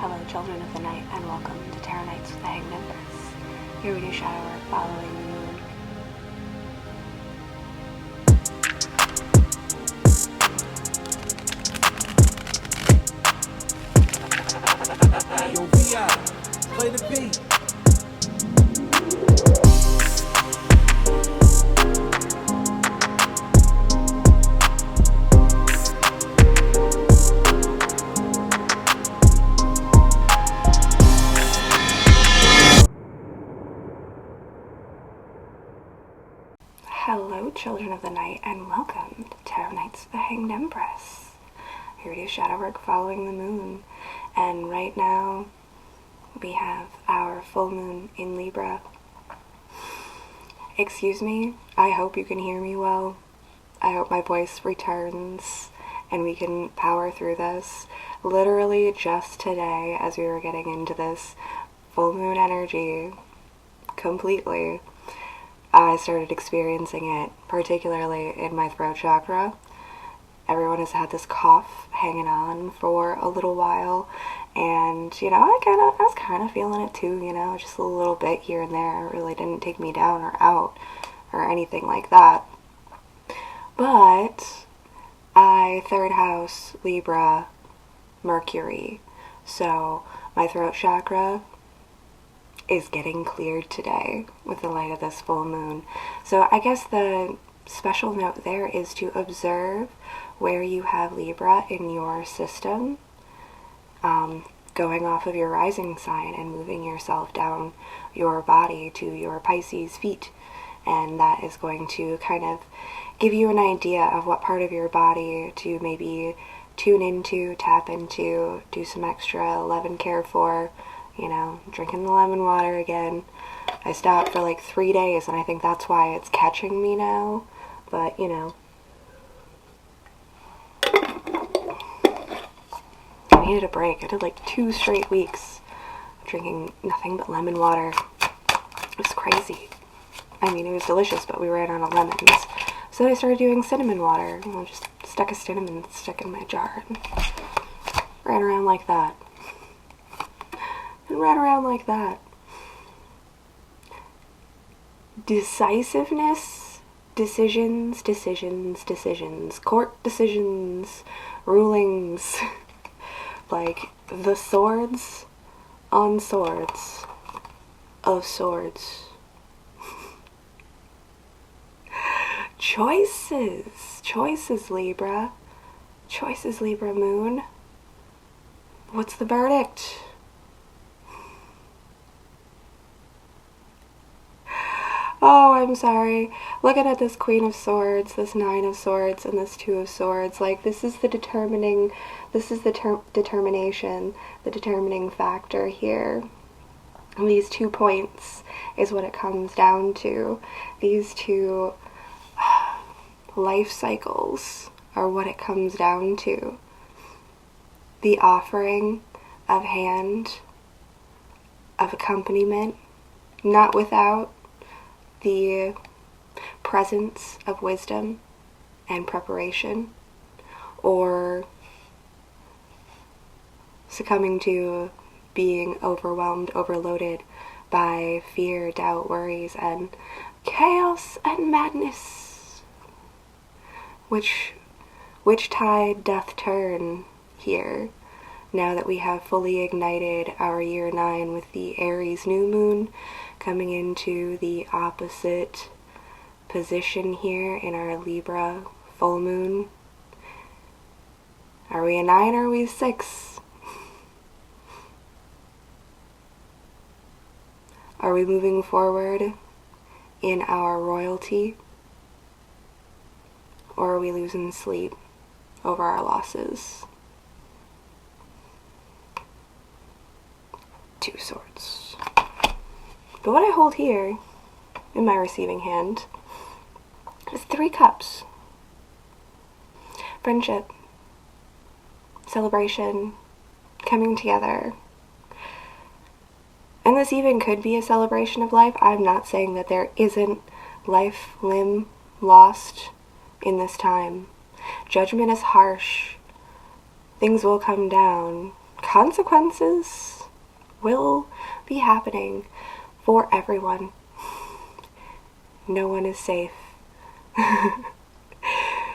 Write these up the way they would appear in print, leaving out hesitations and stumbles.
Hello, children of the night, and welcome to Tarot Nights with the Hanged Empress. Here we do shadow work following the moon. Yo, VI, play the beat. Hello, children of the night, and welcome to Tarot Nights with the Hanged Empress. Here we do shadow work following the moon, and right now we have our full moon in Libra. Excuse me, I hope you can hear me well. I hope my voice returns and we can power through this. Literally just today, as we were getting into this full moon energy completely, I started experiencing it, particularly in my throat chakra. Everyone has had this cough hanging on for a little while, and, I was kind of feeling it too, just a little bit here and there. It really didn't take me down or out or anything like that. But I third house Libra Mercury, so my throat chakra is getting cleared today with the light of this full moon. So I guess the special note there is to observe where you have Libra in your system, going off of your rising sign and moving yourself down your body to your Pisces feet. And that is going to kind of give you an idea of what part of your body to maybe tune into, tap into, do some extra love and care for. Drinking the lemon water again. I stopped for like 3 days, and I think that's why it's catching me now. But, I needed a break. I did like 2 straight weeks of drinking nothing but lemon water. It was crazy. I mean, it was delicious, but we ran out of lemons. So I started doing cinnamon water. Just stuck a cinnamon stick in my jar and ran around like that. Decisiveness, decisions, court decisions, rulings, like the swords on swords of swords. Choices, Libra. Choices, Libra moon. What's the verdict? Oh, I'm sorry. Looking at this Queen of Swords, this Nine of Swords, and this Two of Swords, like, this is the determining factor here. And these 2 points is what it comes down to. These 2 life cycles are what it comes down to. The offering of hand, of accompaniment, not without the presence of wisdom and preparation, or succumbing to being overwhelmed, overloaded by fear, doubt, worries, and chaos and madness. Which tide doth turn here, now that we have fully ignited our year 9 with the Aries new moon coming into the opposite position here in our Libra full moon. Are we a 9 or are we a 6? Are we moving forward in our royalty? Or are we losing sleep over our losses? 2 swords. But what I hold here in my receiving hand is 3 cups. Friendship, celebration, coming together. And this even could be a celebration of life. I'm not saying that there isn't life, limb lost in this time. Judgment is harsh. Things will come down. consequences will be happening for everyone. No one is safe.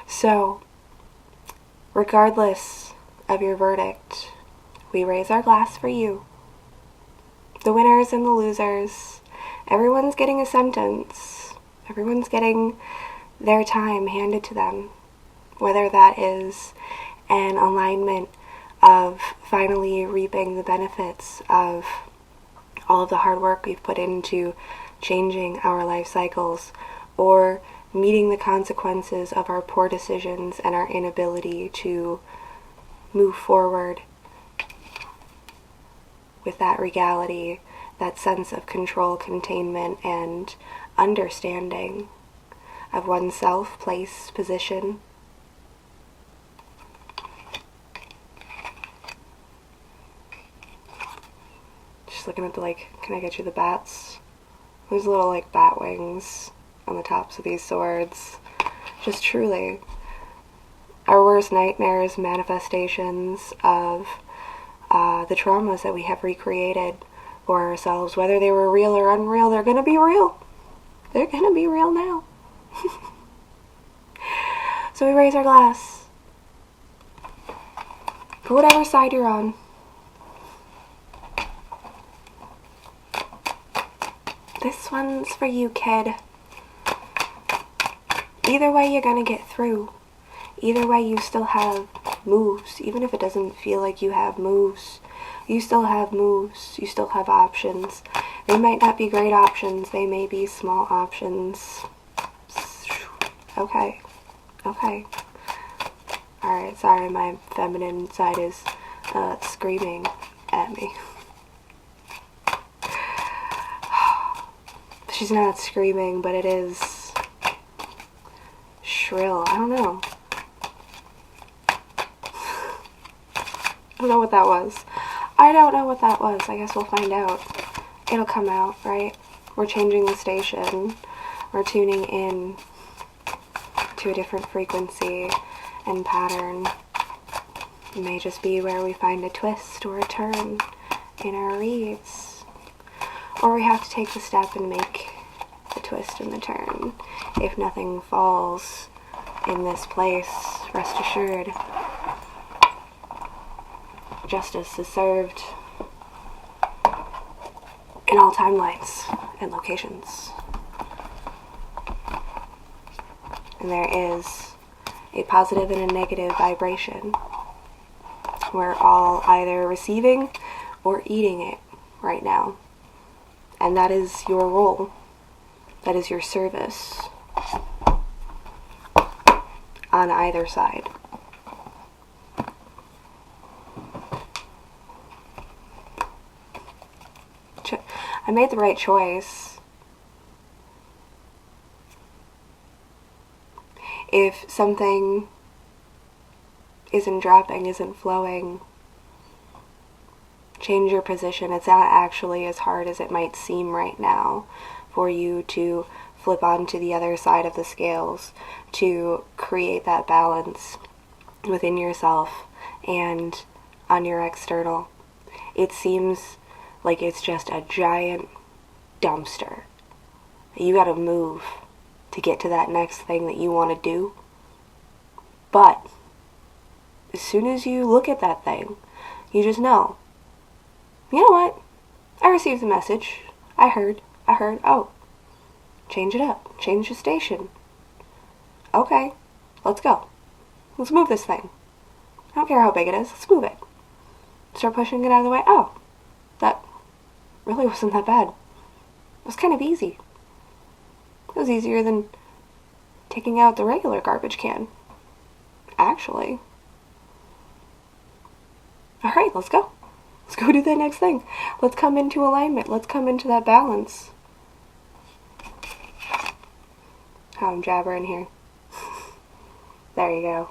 So, regardless of your verdict, we raise our glass for you. The winners and the losers. Everyone's getting a sentence. Everyone's getting their time handed to them. Whether that is an alignment of finally reaping the benefits of all of the hard work we've put into changing our life cycles, or meeting the consequences of our poor decisions and our inability to move forward with that regality, that sense of control, containment, and understanding of oneself, place, position. Just looking at the, can I get you the bats? There's little, bat wings on the tops of these swords. Just truly, our worst nightmares, manifestations of the traumas that we have recreated for ourselves, whether they were real or unreal, they're gonna be real. They're gonna be real now. So we raise our glass for whatever side you're on. This one's for you, kid. Either way, you're gonna get through. Either way, you still have moves. Even if it doesn't feel like you have moves, you still have moves. You still have options. They might not be great options. They may be small options. Okay. Okay. Alright, sorry, my feminine side is screaming at me. She's not screaming, but it is shrill. I don't know. I don't know what that was. I don't know what that was. I guess we'll find out. It'll come out, right? We're changing the station. We're tuning in to a different frequency and pattern. It may just be where we find a twist or a turn in our reads. Or we have to take the step and make the twist and the turn. If nothing falls in this place, rest assured, justice is served in all timelines and locations. And there is a positive and a negative vibration. We're all either receiving or eating it right now. And that is your role. That is your service on either side. I made the right choice. If something isn't dropping, isn't flowing, change your position. It's not actually as hard as it might seem right now for you to flip onto the other side of the scales, to create that balance within yourself and on your external. It seems like it's just a giant dumpster. You gotta move to get to that next thing that you want to do. But as soon as you look at that thing, you just know, you know what? I received the message. I heard, oh, change it up. Change the station. Okay, let's go. Let's move this thing. I don't care how big it is. Let's move it. Start pushing it out of the way. Oh, that really wasn't that bad. It was kind of easy. It was easier than taking out the regular garbage can. Actually. Alright, let's go. Let's go do that next thing. Let's come into alignment. Let's come into that balance. How I'm jabbering here. There you go.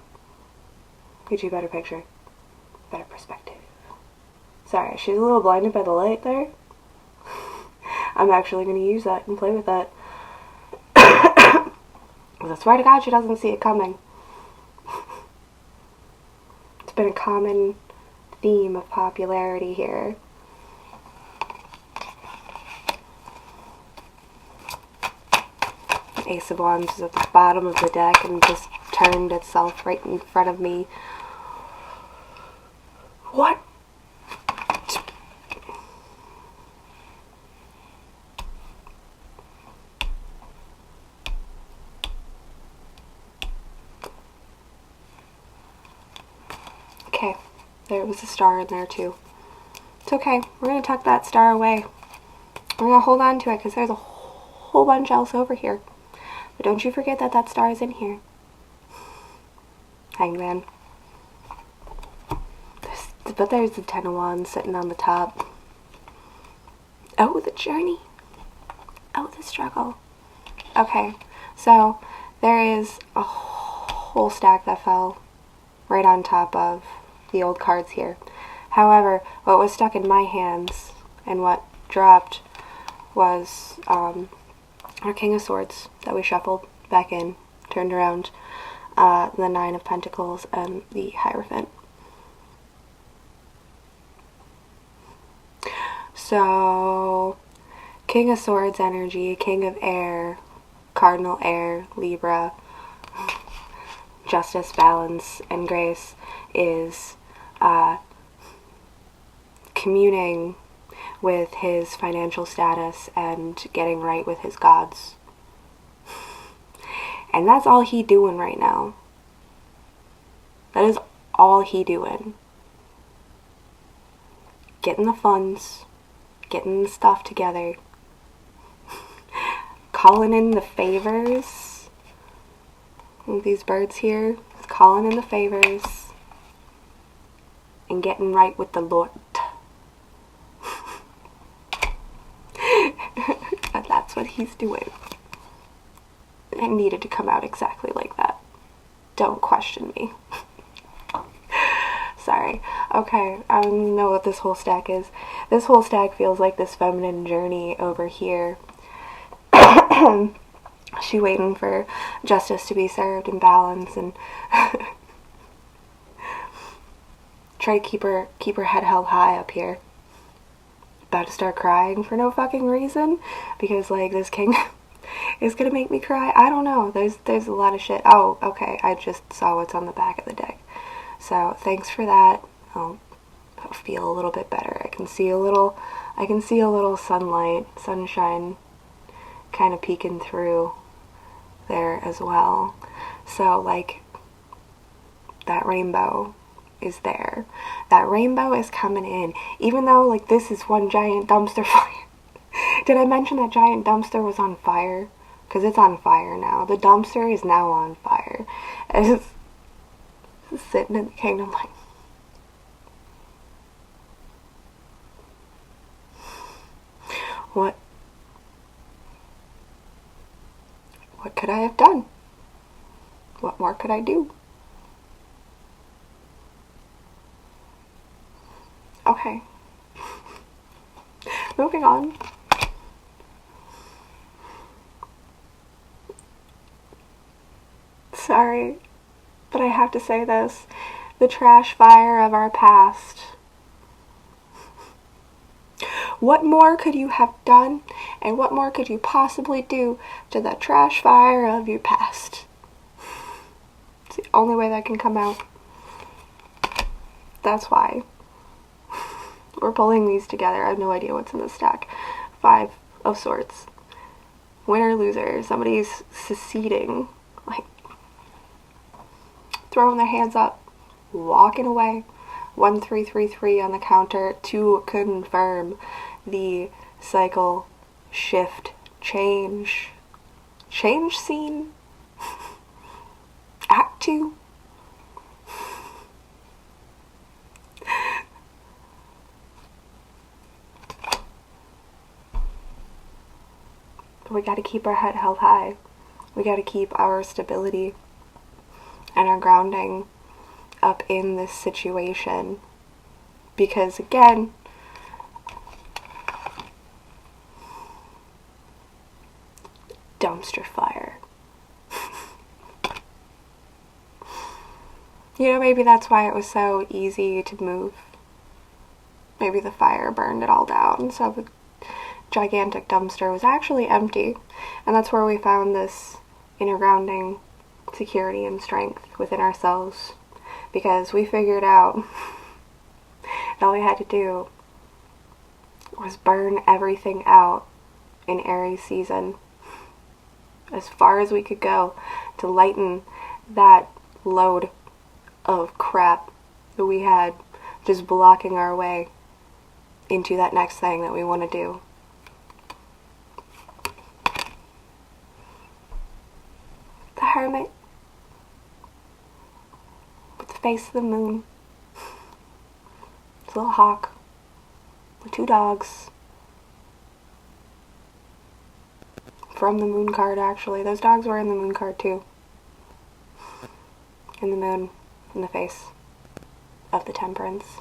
Get you a better picture. Better perspective. Sorry, she's a little blinded by the light there. I'm actually going to use that and play with that. Because I swear to God, she doesn't see it coming. It's been a common theme of popularity here. Ace of Wands is at the bottom of the deck and just turned itself right in front of me. What? Okay, there was a star in there too. It's okay, we're going to tuck that star away. We're going to hold on to it because there's a whole bunch else over here. But don't you forget that that star is in here. Hangman. But there's the Ten of Wands sitting on the top. Oh, the journey. Oh, the struggle. Okay, so there is a whole stack that fell right on top of the old cards here. However, what was stuck in my hands and what dropped was our King of Swords that we shuffled back in, turned around, the Nine of Pentacles, and the Hierophant. So, King of Swords energy, King of Air, Cardinal Air, Libra, Justice, Balance, and Grace is communing with his financial status and getting right with his gods. And that's all he doing right now. That is all he doing. Getting the funds, getting the stuff together, calling in the favors. These birds here, calling in the favors and getting right with the Lord. And that's what he's doing. It needed to come out exactly like that. Don't question me. Sorry. Okay, I don't know what this whole stack is. This whole stack feels like this feminine journey over here. She waiting for justice to be served and balance, and try to keep her head held high up here. About to start crying for no fucking reason because like this king is gonna make me cry. I don't know. There's a lot of shit. Oh, okay. I just saw what's on the back of the deck. So thanks for that. I'll feel a little bit better. I can see a little sunlight, sunshine kind of peeking through there as well. So like that rainbow is there. That rainbow is coming in. Even though like this is one giant dumpster fire. Did I mention that giant dumpster was on fire? Because it's on fire now. The dumpster is now on fire. It's sitting in the kingdom like, what could I have done? What more could I do? Okay. Moving on. Sorry, but I have to say this. The trash fire of our past. What more could you have done, and what more could you possibly do to the trash fire of your past? It's the only way that can come out. That's why we're pulling these together. I have no idea what's in the stack. 5 of Swords. Winner, loser. Somebody's seceding. Like, throwing their hands up. Walking away. 1333 on the counter to confirm the cycle, shift, change scene. Act 2. We gotta keep our head held high. We gotta keep our stability and our grounding up in this situation. Because again, dumpster fire. You know, maybe that's why it was so easy to move maybe the fire burned it all down. So the gigantic dumpster was actually empty. And that's where we found this inner grounding, security, and strength within ourselves. Because we figured out that all we had to do was burn everything out in Aries season as far as we could go to lighten that load of crap that we had just blocking our way into that next thing that we want to do. The Hermit with the face of the moon. It's a little hawk with 2 dogs. From the moon card, actually. Those dogs were in the moon card too. And the moon in the face of the Temperance.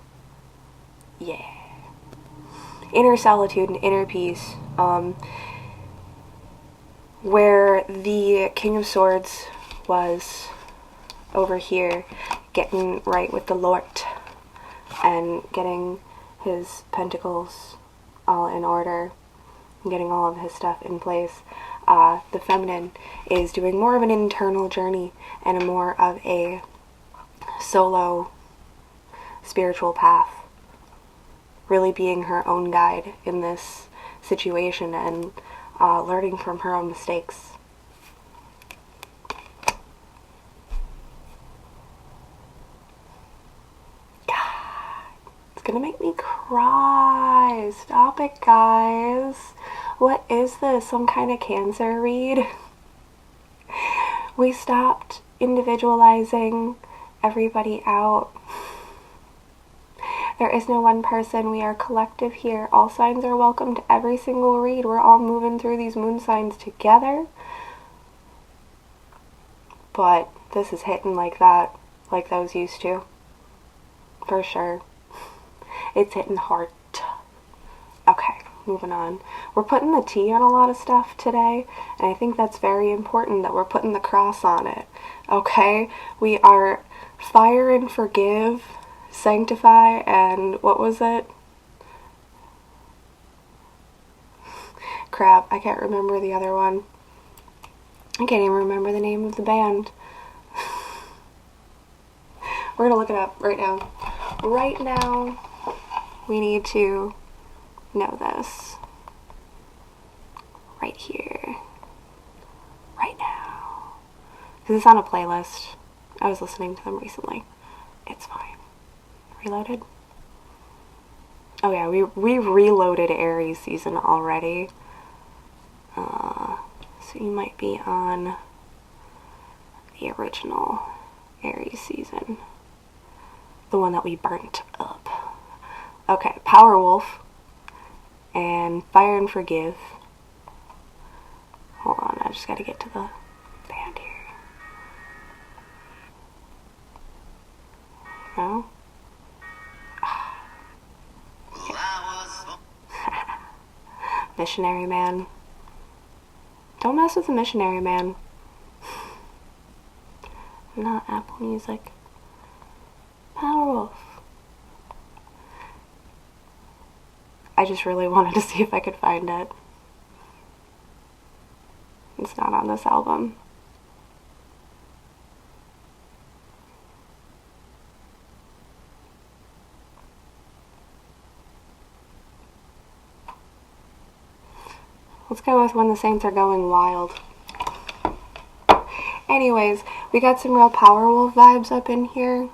Yeah. Inner solitude and inner peace. Where the King of Swords was over here, getting right with the Lord and getting his pentacles all in order, getting all of his stuff in place. The feminine is doing more of an internal journey and a more of a solo spiritual path, really being her own guide in this situation and learning from her own mistakes. God, it's gonna make me cry. Stop it, guys. What is this? Some kind of cancer read? We stopped individualizing everybody out. There is no one person. We are collective here. All signs are welcome to every single read. We're all moving through these moon signs together. But this is hitting like that, like those used to. For sure. It's hitting hard. Okay, moving on. We're putting the T on a lot of stuff today, and I think that's very important that we're putting the cross on it. Okay? We are fire and forgive, sanctify, and what was it? Crap, I can't remember the other one. I can't even remember the name of the band. We're gonna look it up right now. Right now, we need to know this. Right here. Right now. Because it's on a playlist. I was listening to them recently. It's fine. Reloaded? Oh yeah, we reloaded Aries season already. So you might be on the original Aries season. The one that we burnt up. Okay, Powerwolf and Fire and Forgive. Hold on, I just gotta get to the band here. No? Missionary Man. Don't mess with the Missionary Man. Not Apple Music. Powerwolf. I just really wanted to see if I could find it. It's not on this album. Let's go with When the Saints Are Going Wild. Anyways, we got some real Powerwolf vibes up in here.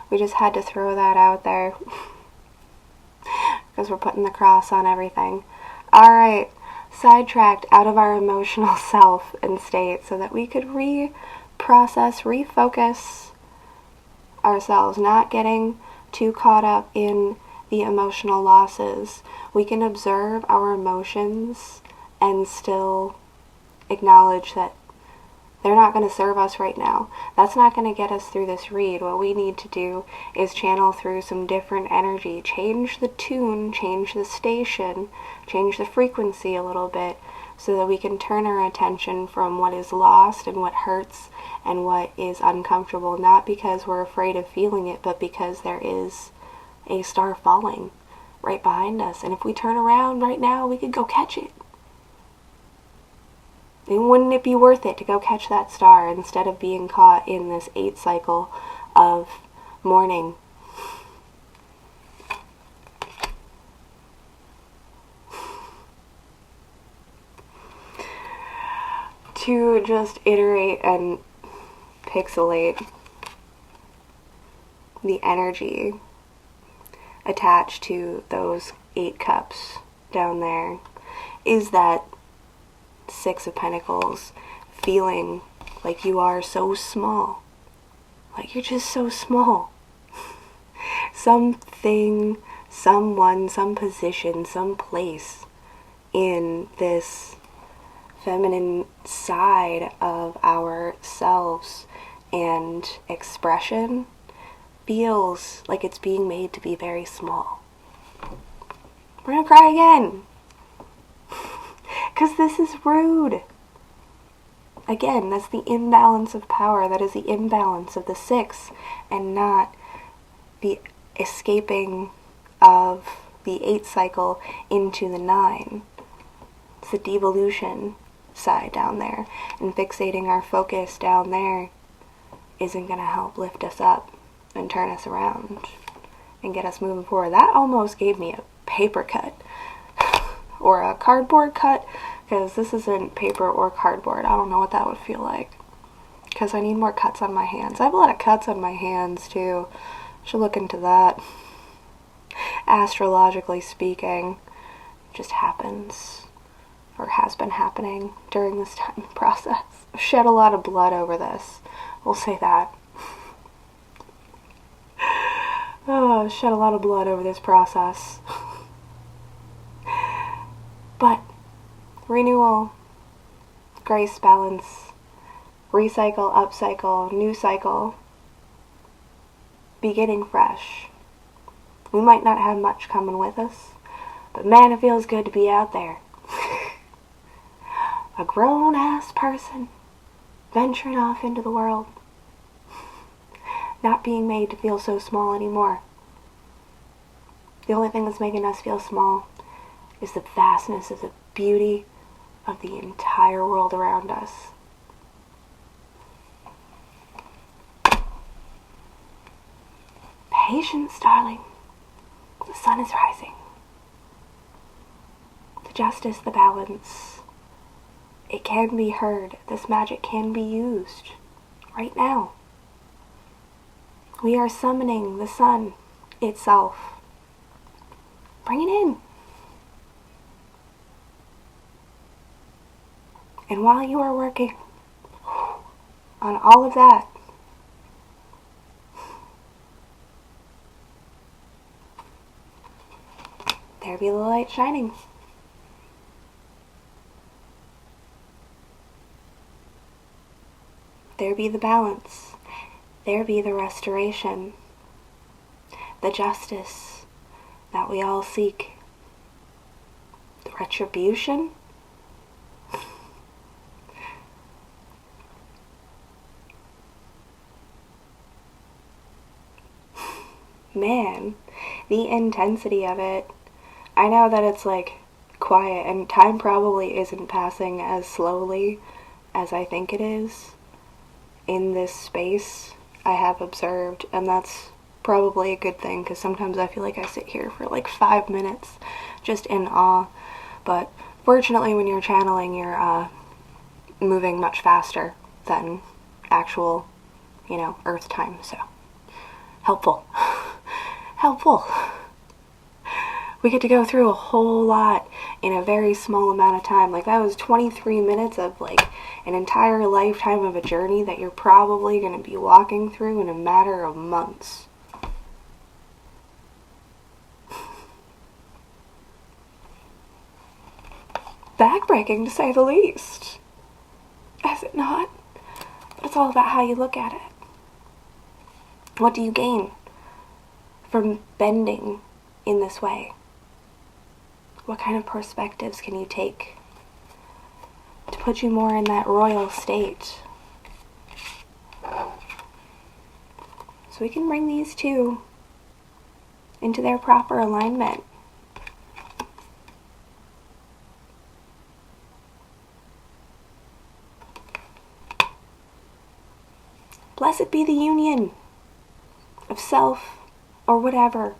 We just had to throw that out there. Because we're putting the cross on everything. Alright, sidetracked out of our emotional self and state so that we could reprocess, refocus ourselves, not getting too caught up in the emotional losses. We can observe our emotions and still acknowledge that they're not going to serve us right now. That's not going to get us through this read. What we need to do is channel through some different energy, change the tune, change the station, change the frequency a little bit so that we can turn our attention from what is lost and what hurts and what is uncomfortable, not because we're afraid of feeling it, but because there is a star falling right behind us. And if we turn around right now, we could go catch it. And wouldn't it be worth it to go catch that star instead of being caught in this 8 cycle of mourning? To just iterate and pixelate the energy attached to those 8 cups down there is that 6 of Pentacles, feeling like you are so small. Like you're just so small. Something, someone, some position, some place in this feminine side of ourselves and expression feels like it's being made to be very small. We're gonna cry again. Because this is rude. Again, that's the imbalance of power. That is the imbalance of the 6 and not the escaping of the 8 cycle into the 9. It's the devolution side down there. And fixating our focus down there isn't going to help lift us up and turn us around and get us moving forward. That almost gave me a paper cut. Or a cardboard cut, because this isn't paper or cardboard. I don't know what that would feel like, because I need more cuts on my hands. I have a lot of cuts on my hands too. Should look into that. Astrologically speaking, it just happens, or has been happening during this time process. I've shed a lot of blood over this. We'll say that. Oh, I've shed a lot of blood over this process. But renewal, grace, balance, recycle, upcycle, new cycle, beginning fresh. We might not have much coming with us, but man, it feels good to be out there. A grown-ass person venturing off into the world, not being made to feel so small anymore. The only thing that's making us feel small is the vastness of the beauty of the entire world around us. Patience, darling. The sun is rising. The justice, the balance. It can be heard. This magic can be used right now. We are summoning the sun itself. Bring it in. And while you are working on all of that, there be the light shining. There be the balance. There be the restoration. The justice that we all seek. The retribution. Man, the intensity of it. I know that it's like quiet and time probably isn't passing as slowly as I think it is in this space I have observed, and that's probably a good thing, because sometimes I feel like I sit here for like 5 minutes just in awe. But fortunately, when you're channeling, you're moving much faster than actual, Earth time, so helpful. Helpful. We get to go through a whole lot in a very small amount of time. Like, that was 23 minutes of like an entire lifetime of a journey that you're probably going to be walking through in a matter of months. Backbreaking, to say the least. Is it not? But it's all about how you look at it. What do you gain from bending in this way? What kind of perspectives can you take to put you more in that royal state? So we can bring these two into their proper alignment Blessed be the union of self or whatever.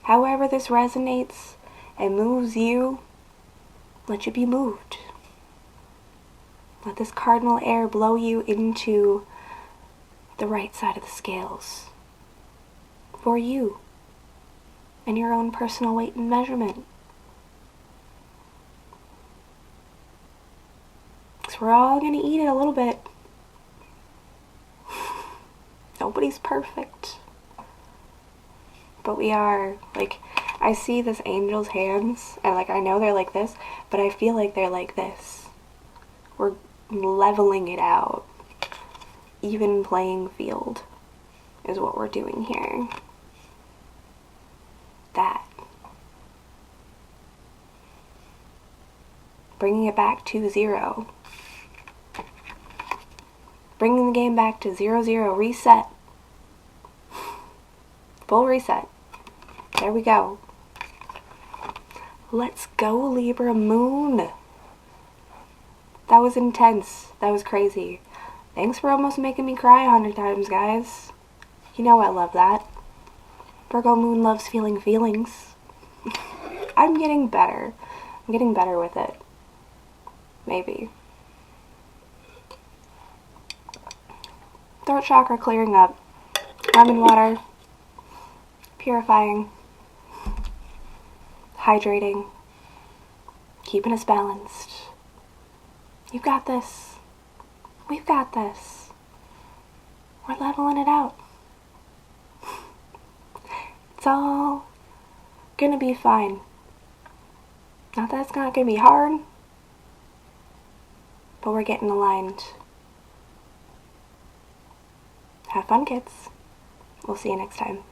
However this resonates and moves you, let you be moved. Let this cardinal air blow you into the right side of the scales for you and your own personal weight and measurement. Because we're all going to eat it a little bit. Nobody's perfect. But we are. Like, I see this angel's hands, and like I know they're like this, but I feel like they're like this. We're leveling it out. Even playing field is what we're doing here. That. Bringing it back to 0. Bringing the game back to 0-0. Reset. Full reset. There we go. Let's go, Libra moon. That was intense. That was crazy. Thanks for almost making me cry 100 times, guys. You know I love that. Virgo moon loves feeling feelings. I'm getting better. I'm getting better with it. Maybe. Throat chakra clearing up. Lemon water. Purifying. Hydrating. Keeping us balanced. You got this. We've got this. We're leveling it out. It's all gonna be fine. Not that it's not gonna be hard, but we're getting aligned. Have fun, kids. We'll see you next time.